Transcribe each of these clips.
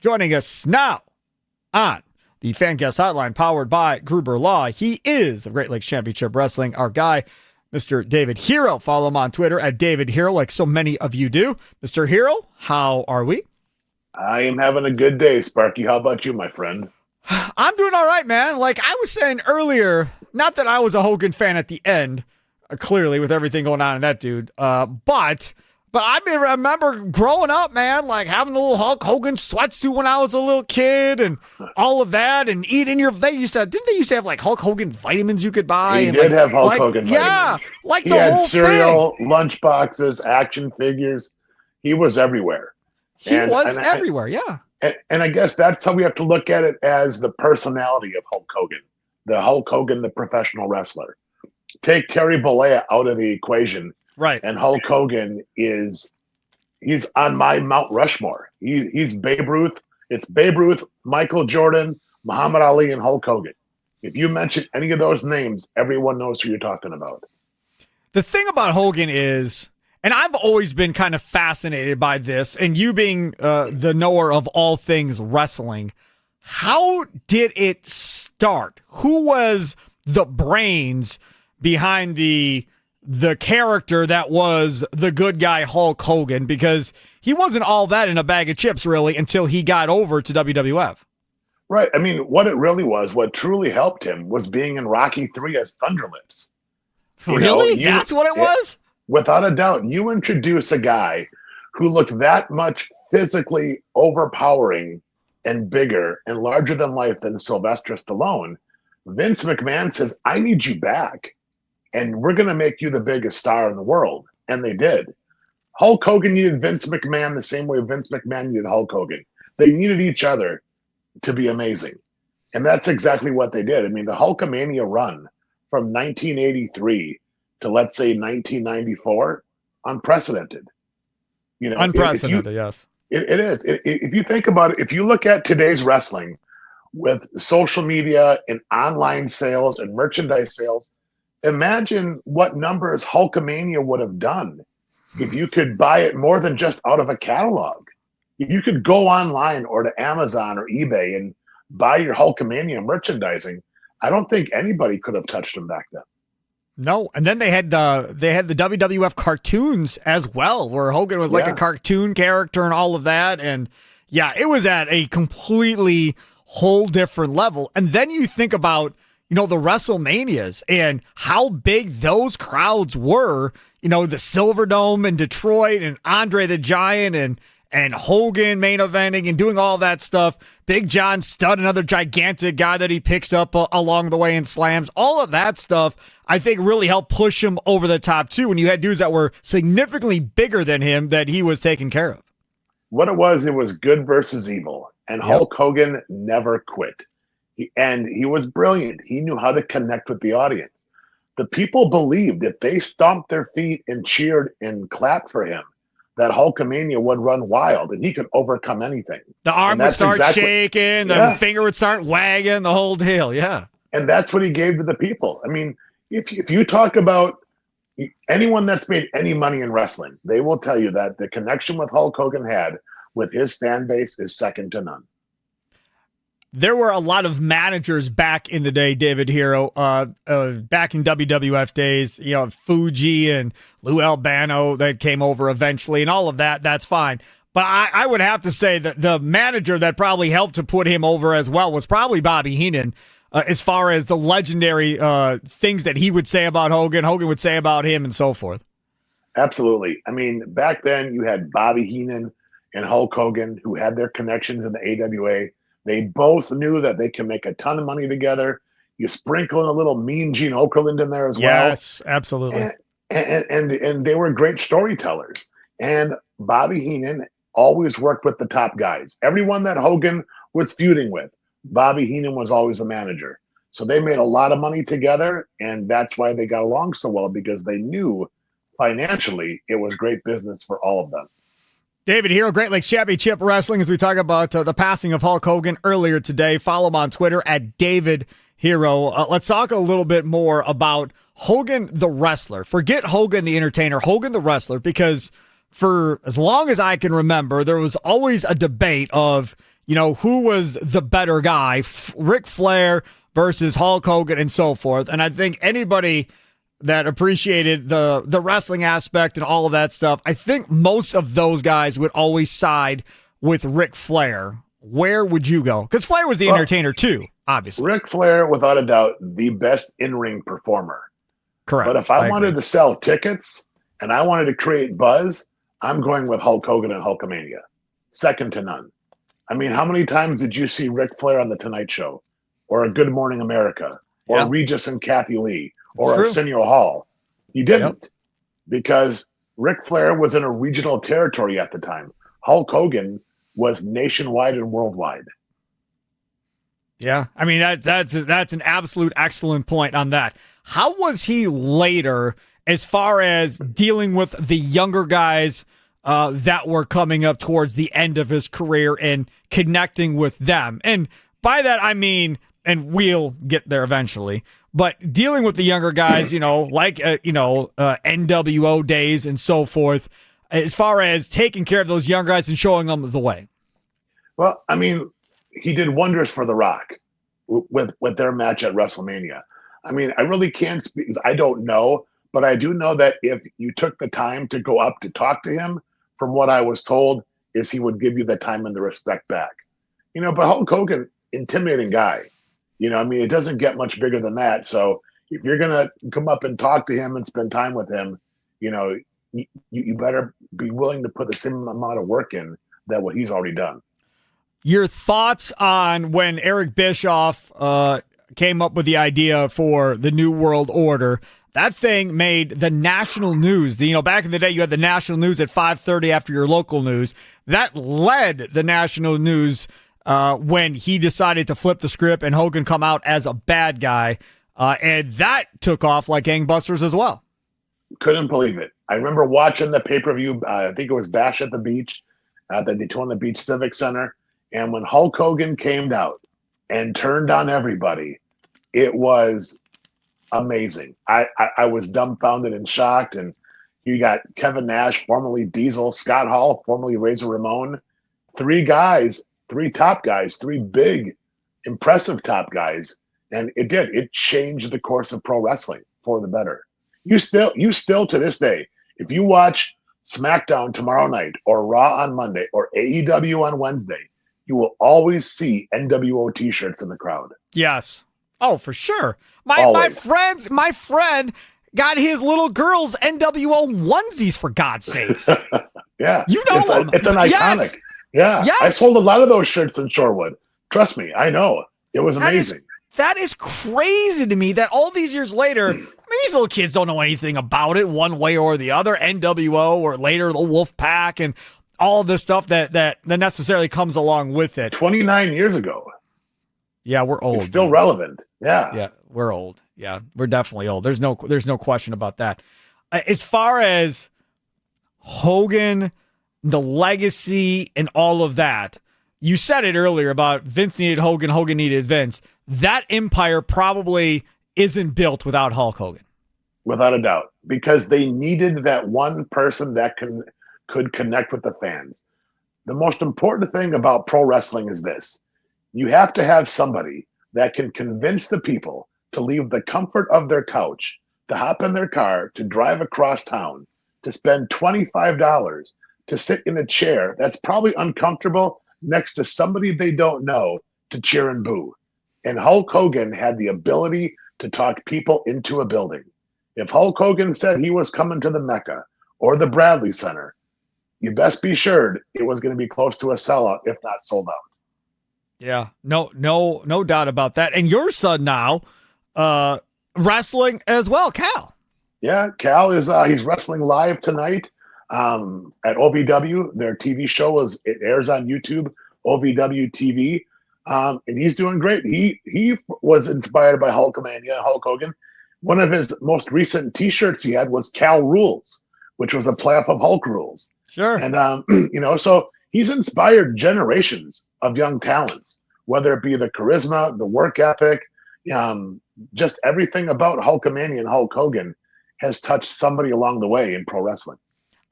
Joining us now on the Fan Guest Hotline powered by Gruber Law. He is of Great Lakes Championship Wrestling, our guy, Mr. David Herro. Follow him on Twitter at David Herro, like so many of you do. Mr. Herro, how are we? I am having a good day, Sparky. How about you, my friend? I'm doing all right, man. Like I was saying earlier, not that I was a Hogan fan at the end, clearly with everything going on in that dude, but I remember growing up, man, like having the little Hulk Hogan sweatsuit when I was a little kid and all of that, and didn't they used to have like Hulk Hogan vitamins you could buy? He did have Hulk Hogan vitamins. Yeah, like he the had whole cereal, thing. lunch boxes, action figures. He was everywhere. He was everywhere, yeah. And I guess that's how we have to look at it, as the personality of Hulk Hogan. The Hulk Hogan, the professional wrestler. Take Terry Bollea out of the equation. Right. And Hulk Hogan he's on my Mount Rushmore. He's Babe Ruth. It's Babe Ruth, Michael Jordan, Muhammad Ali, and Hulk Hogan. If you mention any of those names, everyone knows who you're talking about. The thing about Hogan is, and I've always been kind of fascinated by this, and you being the knower of all things wrestling, how did it start? Who was the brains behind the character that was the good guy Hulk Hogan? Because he wasn't all that in a bag of chips, really, until he got over to WWF. Right. I mean, what it really was, what truly helped him was being in Rocky III as Thunderlips. Really? That's what it was? Without a doubt. You introduce a guy who looked that much physically overpowering and bigger and larger than life than Sylvester Stallone. Vince McMahon says, I need you back. And we're going to make you the biggest star in the world. And they did. Hulk Hogan needed Vince McMahon the same way Vince McMahon needed Hulk Hogan. They needed each other to be amazing. And that's exactly what they did. I mean, the Hulkamania run from 1983 to, let's say, 1994, unprecedented. Unprecedented, yes. It is. If you think about it, if you look at today's wrestling with social media and online sales and merchandise sales, imagine what numbers Hulkamania would have done if you could buy it more than just out of a catalog. If you could go online or to Amazon or eBay and buy your Hulkamania merchandising, I don't think anybody could have touched them back then. No, and then they had the WWF cartoons as well, where Hogan was like a cartoon character and all of that. And yeah, it was at a completely whole different level. And then you think about the WrestleManias and how big those crowds were, the Silverdome in Detroit and Andre the Giant and Hogan main eventing and doing all that stuff. Big John Studd, another gigantic guy that he picks up along the way and slams. All of that stuff, I think, really helped push him over the top, too, when you had dudes that were significantly bigger than him that he was taking care of. What it was good versus evil. And Hulk Hogan never quit. He was brilliant. He knew how to connect with the audience. The people believed if they stomped their feet and cheered and clapped for him, that Hulkamania would run wild and he could overcome anything. The arm would start shaking, the finger would start wagging, the whole deal. Yeah. And that's what he gave to the people. I mean, if you talk about anyone that's made any money in wrestling, they will tell you that the connection with Hulk Hogan had with his fan base is second to none. There were a lot of managers back in the day, David Herro, back in WWF days, Fuji and Lou Albano that came over eventually and all of that. That's fine. But I would have to say that the manager that probably helped to put him over as well was probably Bobby Heenan, as far as the legendary things that he would say about Hogan, Hogan would say about him, and so forth. Absolutely. I mean, back then you had Bobby Heenan and Hulk Hogan who had their connections in the AWA. They both knew that they can make a ton of money together. You sprinkle in a little Mean Gene Okerlund in there as well. Yes, absolutely. And they were great storytellers. And Bobby Heenan always worked with the top guys. Everyone that Hogan was feuding with, Bobby Heenan was always the manager. So they made a lot of money together, and that's why they got along so well, because they knew financially it was great business for all of them. David Herro, Great Lakes Championship Wrestling, as we talk about the passing of Hulk Hogan earlier today. Follow him on Twitter at David Herro. Let's talk a little bit more about Hogan the wrestler. Forget Hogan the entertainer, Hogan the wrestler, because for as long as I can remember, there was always a debate of, who was the better guy, Ric Flair versus Hulk Hogan and so forth. And I think anybody that appreciated the wrestling aspect and all of that stuff, I think most of those guys would always side with Ric Flair. Where would you go? Because Flair was the entertainer too, obviously. Ric Flair, without a doubt, the best in-ring performer. Correct. But if I wanted to sell tickets and I wanted to create buzz, I'm going with Hulk Hogan and Hulkamania. Second to none. I mean, how many times did you see Ric Flair on The Tonight Show? Or a Good Morning America? Or Regis and Kathy Lee? Or Arsenio Hall? You didn't. Because Ric Flair was in a regional territory at the time. Hulk Hogan was nationwide and worldwide. Yeah, I mean that's an absolute excellent point on that. How was he later as far as dealing with the younger guys that were coming up towards the end of his career and connecting with them? And by that I mean, and we'll get there eventually, but dealing with the younger guys, like NWO days and so forth, as far as taking care of those young guys and showing them the way. Well, I mean, he did wonders for The Rock with their match at WrestleMania. I mean, I really can't speak because I don't know, but I do know that if you took the time to go up to talk to him, from what I was told, is he would give you the time and the respect back. But Hulk Hogan, intimidating guy. I mean, it doesn't get much bigger than that. So if you're going to come up and talk to him and spend time with him, you better be willing to put the same amount of work in that what he's already done. Your thoughts on when Eric Bischoff came up with the idea for the New World Order? That thing made the national news. Back in the day, you had the national news at 5:30 after your local news. That led the national news when he decided to flip the script and Hogan come out as a bad guy. And that took off like gangbusters as well. Couldn't believe it. I remember watching the pay-per-view. I think it was Bash at the Beach, the Daytona Beach Civic Center. And when Hulk Hogan came out and turned on everybody, it was amazing. I was dumbfounded and shocked. And you got Kevin Nash, formerly Diesel, Scott Hall, formerly Razor Ramon, three top guys, three big, impressive top guys. And it changed the course of pro wrestling for the better. You still to this day, if you watch SmackDown tomorrow night or Raw on Monday or AEW on Wednesday, you will always see NWO t-shirts in the crowd. Yes. Oh, for sure. My friend got his little girl's NWO onesies, for God's sakes. Yeah. them. It's an iconic. Yes. Yeah. Yes. I sold a lot of those shirts in Shorewood. Trust me, I know. It was amazing. That is crazy to me that all these years later, these little kids don't know anything about it one way or the other. NWO or later the Wolf Pack and all this stuff that necessarily comes along with it. 29 years ago. Yeah, we're old. It's still relevant. Yeah. Yeah, we're old. Yeah, we're definitely old. There's no question about that. As far as Hogan, the legacy and all of that, you said it earlier about Vince needed Hogan, Hogan needed Vince. That empire probably isn't built without Hulk Hogan. Without a doubt. Because they needed that one person that could connect with the fans. The most important thing about pro wrestling is this. You have to have somebody that can convince the people to leave the comfort of their couch, to hop in their car, to drive across town, to spend $25, to sit in a chair that's probably uncomfortable next to somebody they don't know, to cheer and boo. And Hulk Hogan had the ability to talk people into a building. If Hulk Hogan said he was coming to the Mecca or the Bradley Center, you best be sure it was going to be close to a sellout, if not sold out. Yeah, no doubt about that. And your son now, wrestling as well, Cal. Yeah, Cal is he's wrestling live tonight at OVW. Their TV show it airs on YouTube, OVW TV, and he's doing great. He was inspired by Hulkamania, Hulk Hogan. One of his most recent T-shirts he had was Cal Rules, which was a playoff of Hulk Rules. Sure. And so he's inspired generations of young talents, whether it be the charisma, the work ethic, just everything about Hulkamania and Hulk Hogan has touched somebody along the way in pro wrestling.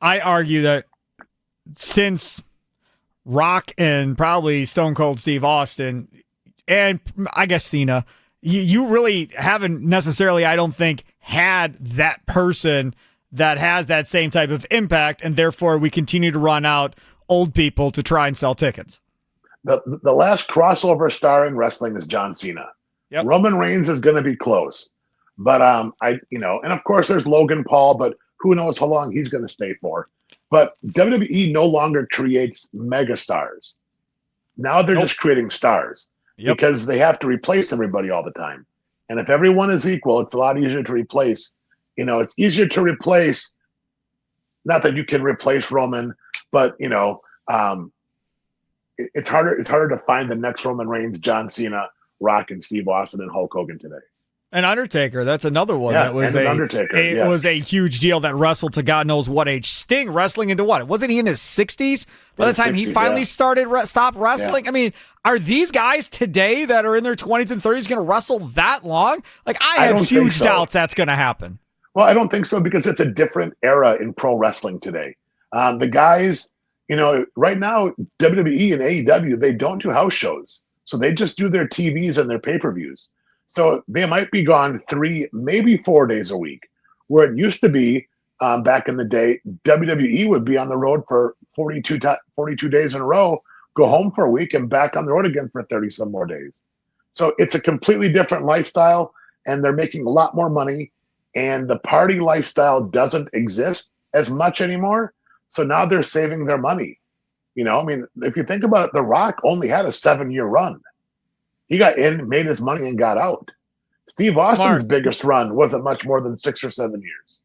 I argue that since Rock and probably Stone Cold Steve Austin, and I guess Cena, you really haven't necessarily, I don't think, had that person that has that same type of impact, and therefore we continue to run out old people to try and sell tickets. The last crossover star in wrestling is John Cena. Yep. Roman Reigns is going to be close, but and of course there's Logan Paul, but who knows how long he's going to stay for. But WWE no longer creates megastars. Now they're just creating stars because they have to replace everybody all the time. And if everyone is equal, it's a lot easier to replace. It's easier to replace. Not that you can replace Roman, but it's harder. It's harder to find the next Roman Reigns, John Cena, Rock, and Steve Austin, and Hulk Hogan today. An Undertaker, that's another one that was was a huge deal that wrestled to God knows what age. Sting wrestling into what? Wasn't he in his 60s by the time he finally stopped wrestling? Yeah. I mean, are these guys today that are in their 20s and 30s going to wrestle that long? Like, I have huge doubts that's going to happen. Well, I don't think so because it's a different era in pro wrestling today. The guys, right now, WWE and AEW, they don't do house shows. So they just do their TVs and their pay-per-views. So they might be gone 3, maybe 4 days a week, where it used to be back in the day, WWE would be on the road for 42 days in a row, go home for a week, and back on the road again for 30 some more days. So it's a completely different lifestyle, and they're making a lot more money, and the party lifestyle doesn't exist as much anymore. So now they're saving their money. If you think about it, The Rock only had a 7-year run. He got in, made his money, and got out. Steve Austin's biggest run wasn't much more than 6 or 7 years.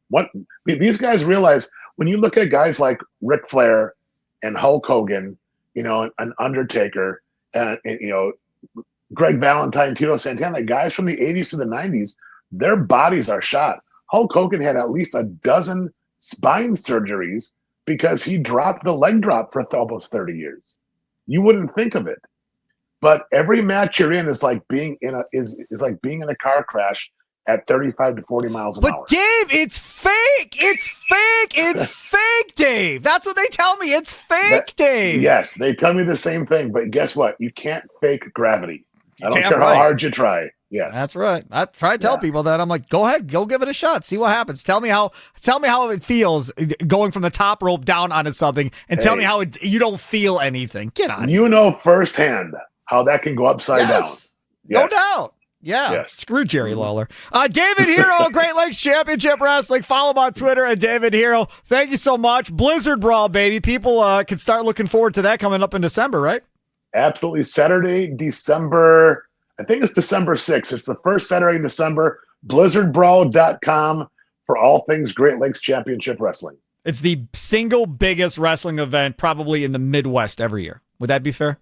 What these guys realize when you look at guys like Ric Flair and Hulk Hogan, an Undertaker, and Greg Valentine, Tito Santana, guys from the 80s to the 90s, their bodies are shot. Hulk Hogan had at least a dozen spine surgeries because he dropped the leg drop for almost 30 years. You wouldn't think of it. But every match you're in is like being in a car crash at 35 to 40 miles an hour. But Dave, it's fake. It's fake. It's fake, Dave. That's what they tell me. It's fake, Dave. Yes, they tell me the same thing. But guess what? You can't fake gravity. I don't care how hard you try. Yes, that's right. I try to tell people that. I'm like, go ahead, go give it a shot, see what happens. Tell me how it feels going from the top rope down onto something, and tell me how you don't feel anything. Get on. Firsthand how that can go upside down. Yes. No doubt. Yeah. Yes. Screw Jerry Lawler. David Herro, Great Lakes Championship Wrestling. Follow him on Twitter at David Herro. Thank you so much. Blizzard Brawl, baby. People can start looking forward to that coming up in December, right? Absolutely. Saturday, December 6th. It's the first Saturday in December. BlizzardBrawl.com for all things Great Lakes Championship Wrestling. It's the single biggest wrestling event probably in the Midwest every year. Would that be fair?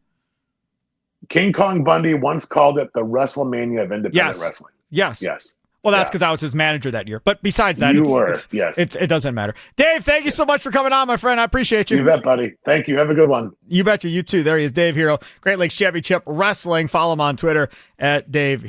King Kong Bundy once called it the WrestleMania of independent wrestling. Yes. Yes. Well, that's because I was his manager that year. But besides that, it doesn't matter. Dave, thank you so much for coming on, my friend. I appreciate you. You bet, buddy. Thank you. Have a good one. You betcha. You too. There he is, Dave Herro, Great Lakes Championship Wrestling. Follow him on Twitter at Dave